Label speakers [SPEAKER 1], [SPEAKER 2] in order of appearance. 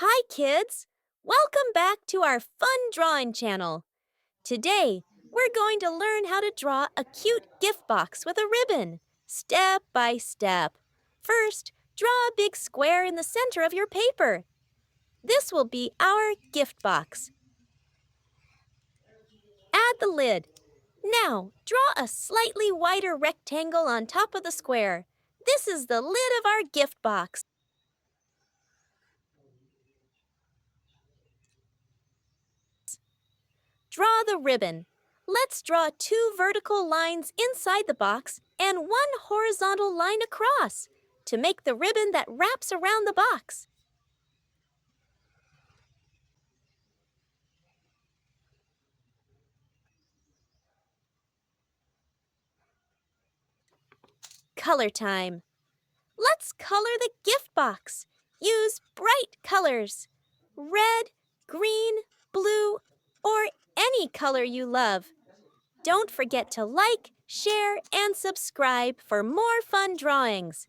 [SPEAKER 1] Hi, kids! Welcome back to our fun drawing channel. Today, we're going to learn how to draw a cute gift box with a ribbon, step by step. First, draw a big square in the center of your paper. This will be our gift box. Add the lid. Now, draw a slightly wider rectangle on top of the square. This is the lid of our gift box. Draw the ribbon. Let's draw two vertical lines inside the box and one horizontal line across to make the ribbon that wraps around the box. Color time. Let's color the gift box. Use bright colors. Red, green, blue, or any color you love. Don't forget to like, share, and subscribe for more fun drawings.